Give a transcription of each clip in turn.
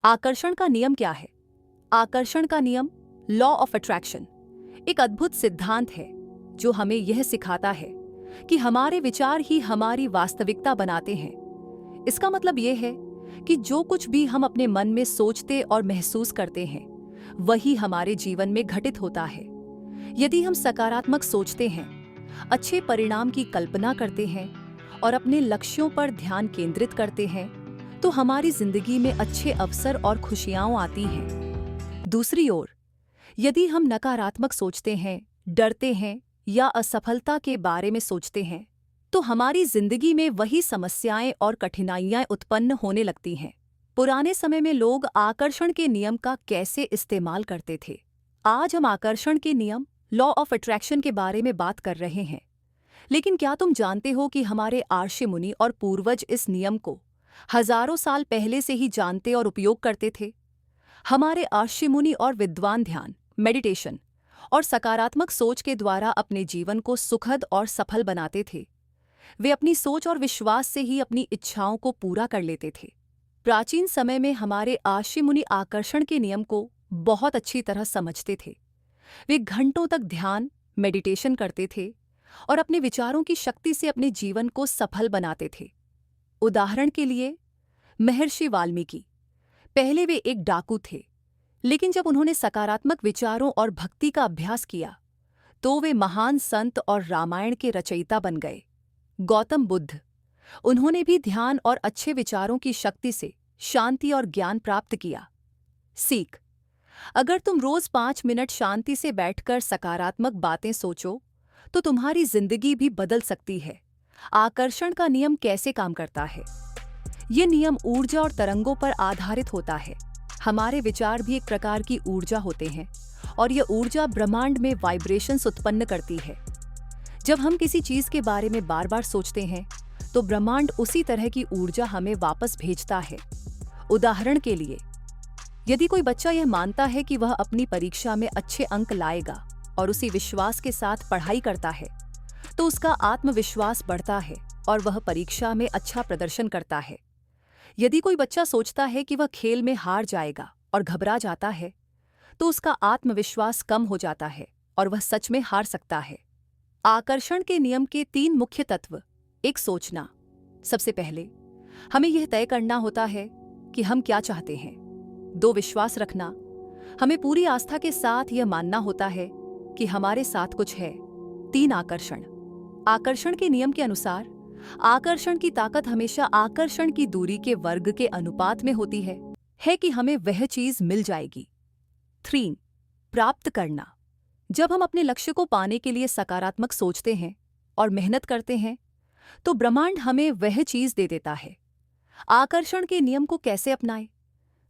आकर्षण का नियम क्या है? आकर्षण का नियम, लॉ ऑफ अट्रैक्शन, एक अद्भुत सिद्धांत है जो हमें यह सिखाता है कि हमारे विचार ही हमारी वास्तविकता बनाते हैं। इसका मतलब यह है कि जो कुछ भी हम अपने मन में सोचते और महसूस करते हैं, वही हमारे जीवन में घटित होता है। यदि हम सकारात्मक सोचते हैं, अच्छे परिणाम की कल्पना करते हैं और अपने लक्ष्यों पर ध्यान केंद्रित करते हैं, तो हमारी जिंदगी में अच्छे अवसर और खुशियां आती हैं। दूसरी ओर, यदि हम नकारात्मक सोचते हैं, डरते हैं या असफलता के बारे में सोचते हैं, तो हमारी जिंदगी में वही समस्याएं और कठिनाइयां उत्पन्न होने लगती हैं। पुराने समय में लोग आकर्षण के नियम का कैसे इस्तेमाल करते थे? आज हम आकर्षण के नियम, लॉ ऑफ अट्रैक्शन के बारे में बात कर रहे हैं। लेकिन क्या तुम जानते हो कि हमारे आर्षि मुनि और पूर्वज इस नियम को हजारों साल पहले से ही जानते और उपयोग करते थे? हमारे आर्षि मुनि और विद्वान ध्यान, मेडिटेशन और सकारात्मक सोच के द्वारा अपने जीवन को सुखद और सफल बनाते थे। वे अपनी सोच और विश्वास से ही अपनी इच्छाओं को पूरा कर लेते थे। प्राचीन समय में हमारे आर्षि मुनि आकर्षण के नियम को बहुत अच्छी तरह समझते थे। वे घंटों तक ध्यान, मेडिटेशन करते थे और अपने विचारों की शक्ति से अपने जीवन को सफल बनाते थे। उदाहरण के लिए, महर्षि वाल्मीकि, पहले वे एक डाकू थे, लेकिन जब उन्होंने सकारात्मक विचारों और भक्ति का अभ्यास किया, तो वे महान संत और रामायण के रचयिता बन गए। गौतम बुद्ध, उन्होंने भी ध्यान और अच्छे विचारों की शक्ति से शांति और ज्ञान प्राप्त किया। सीख, अगर तुम रोज 5 मिनट शांति से बैठकर सकारात्मक बातें सोचो, तो तुम्हारी जिंदगी भी बदल सकती है। आकर्षण का नियम कैसे काम करता है? ये नियम ऊर्जा और तरंगों पर आधारित होता है। हमारे विचार भी एक प्रकार की ऊर्जा होते हैं और यह ऊर्जा ब्रह्मांड में वाइब्रेशंस उत्पन्न करती है। जब हम किसी चीज के बारे में बार बार सोचते हैं, तो ब्रह्मांड उसी तरह की ऊर्जा हमें वापस भेजता है। उदाहरण के लिए, यदि कोई बच्चा यह मानता है कि वह अपनी परीक्षा में अच्छे अंक लाएगा और उसी विश्वास के साथ पढ़ाई करता है, तो उसका आत्मविश्वास बढ़ता है और वह परीक्षा में अच्छा प्रदर्शन करता है। यदि कोई बच्चा सोचता है कि वह खेल में हार जाएगा और घबरा जाता है, तो उसका आत्मविश्वास कम हो जाता है और वह सच में हार सकता है। आकर्षण के नियम के 3 मुख्य तत्व। एक, सोचना। सबसे पहले हमें यह तय करना होता है कि हम क्या चाहते हैं। 2, विश्वास रखना। हमें पूरी आस्था के साथ यह मानना होता है कि हमारे साथ कुछ है। 3, आकर्षण। आकर्षण के नियम के अनुसार आकर्षण की ताकत हमेशा आकर्षण की दूरी के वर्ग के अनुपात में होती है कि हमें वह चीज मिल जाएगी। 3, प्राप्त करना। जब हम अपने लक्ष्य को पाने के लिए सकारात्मक सोचते हैं और मेहनत करते हैं, तो ब्रह्मांड हमें वह चीज दे देता है। आकर्षण के नियम को कैसे अपनाएं?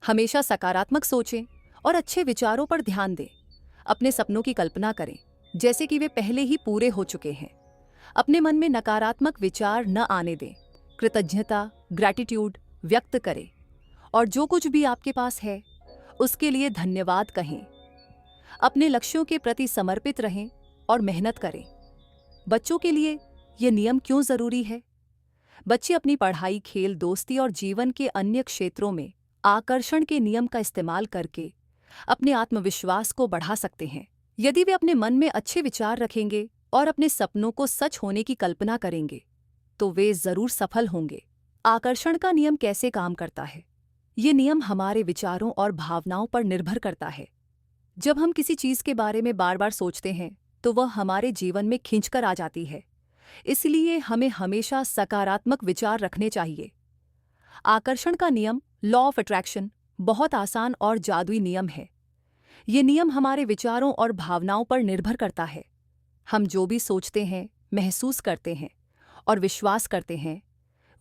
हमेशा सकारात्मक सोचें और अच्छे विचारों पर ध्यान दें। अपने सपनों की कल्पना करें जैसे कि वे पहले ही पूरे हो चुके हैं। अपने मन में नकारात्मक विचार न आने दें। कृतज्ञता, ग्रैटिट्यूड व्यक्त करें और जो कुछ भी आपके पास है, उसके लिए धन्यवाद कहें। अपने लक्ष्यों के प्रति समर्पित रहें और मेहनत करें। बच्चों के लिए यह नियम क्यों जरूरी है? बच्चे अपनी पढ़ाई, खेल, दोस्ती और जीवन के अन्य क्षेत्रों में आकर्षण के नियम का इस्तेमाल करके अपने आत्मविश्वास को बढ़ा सकते हैं। यदि वे अपने मन में अच्छे विचार रखेंगे और अपने सपनों को सच होने की कल्पना करेंगे, तो वे जरूर सफल होंगे। आकर्षण का नियम कैसे काम करता है? ये नियम हमारे विचारों और भावनाओं पर निर्भर करता है। जब हम किसी चीज के बारे में बार बार सोचते हैं, तो वह हमारे जीवन में खींचकर आ जाती है। इसलिए हमें हमेशा सकारात्मक विचार रखने चाहिए। आकर्षण का नियम, लॉ ऑफ अट्रैक्शन, बहुत आसान और जादुई नियम है। ये नियम हमारे विचारों और भावनाओं पर निर्भर करता है। हम जो भी सोचते हैं, महसूस करते हैं और विश्वास करते हैं,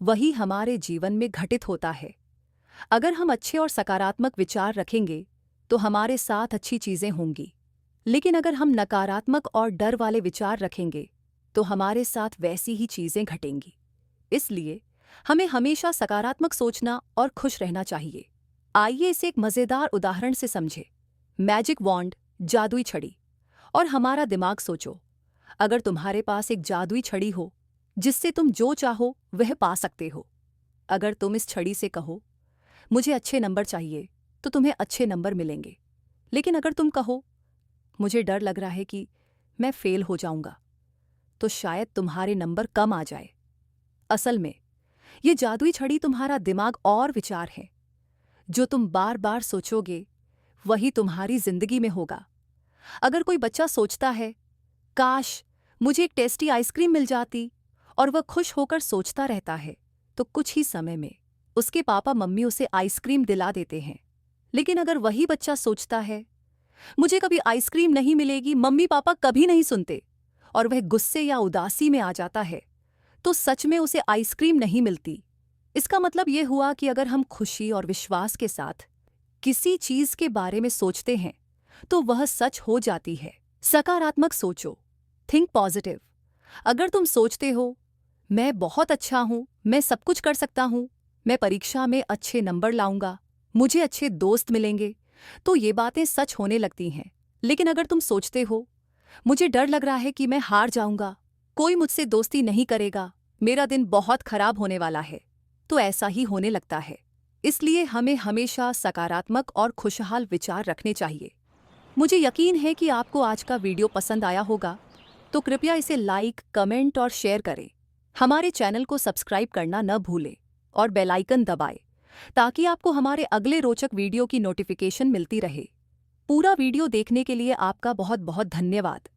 वही हमारे जीवन में घटित होता है। अगर हम अच्छे और सकारात्मक विचार रखेंगे, तो हमारे साथ अच्छी चीजें होंगी। लेकिन अगर हम नकारात्मक और डर वाले विचार रखेंगे, तो हमारे साथ वैसी ही चीजें घटेंगी। इसलिए हमें हमेशा सकारात्मक सोचना और खुश रहना चाहिए। आइए इसे एक मजेदार उदाहरण से समझें। मैजिक वॉन्ड, जादुई छड़ी, और हमारा दिमाग। सोचो, अगर तुम्हारे पास एक जादुई छड़ी हो जिससे तुम जो चाहो वह पा सकते हो। अगर तुम इस छड़ी से कहो, मुझे अच्छे नंबर चाहिए, तो तुम्हें अच्छे नंबर मिलेंगे। लेकिन अगर तुम कहो मुझे डर लग रहा है कि मैं फेल हो जाऊंगा, तो शायद तुम्हारे नंबर कम आ जाए। असल में ये जादुई छड़ी तुम्हारा दिमाग और विचार है। जो तुम बार बार सोचोगे वही तुम्हारी जिंदगी में होगा। अगर कोई बच्चा सोचता है काश मुझे एक टेस्टी आइसक्रीम मिल जाती, और वह खुश होकर सोचता रहता है, तो कुछ ही समय में उसके पापा मम्मी उसे आइसक्रीम दिला देते हैं। लेकिन अगर वही बच्चा सोचता है मुझे कभी आइसक्रीम नहीं मिलेगी, मम्मी पापा कभी नहीं सुनते, और वह गुस्से या उदासी में आ जाता है, तो सच में उसे आइसक्रीम नहीं मिलती। इसका मतलब यह हुआ कि अगर हम खुशी और विश्वास के साथ किसी चीज के बारे में सोचते हैं तो वह सच हो जाती है। सकारात्मक सोचो, थिंक पॉजिटिव। अगर तुम सोचते हो मैं बहुत अच्छा हूं, मैं सब कुछ कर सकता हूं, मैं परीक्षा में अच्छे नंबर लाऊंगा, मुझे अच्छे दोस्त मिलेंगे, तो ये बातें सच होने लगती हैं। लेकिन अगर तुम सोचते हो मुझे डर लग रहा है कि मैं हार जाऊंगा, कोई मुझसे दोस्ती नहीं करेगा, मेरा दिन बहुत खराब होने वाला है, तो ऐसा ही होने लगता है। इसलिए हमें हमेशा सकारात्मक और खुशहाल विचार रखने चाहिए। मुझे यकीन है कि आपको आज का वीडियो पसंद आया होगा, तो कृपया इसे लाइक, कमेंट और शेयर करें। हमारे चैनल को सब्सक्राइब करना न भूलें और बेल आइकन दबाएं, ताकि आपको हमारे अगले रोचक वीडियो की नोटिफिकेशन मिलती रहे। पूरा वीडियो देखने के लिए आपका बहुत बहुत धन्यवाद।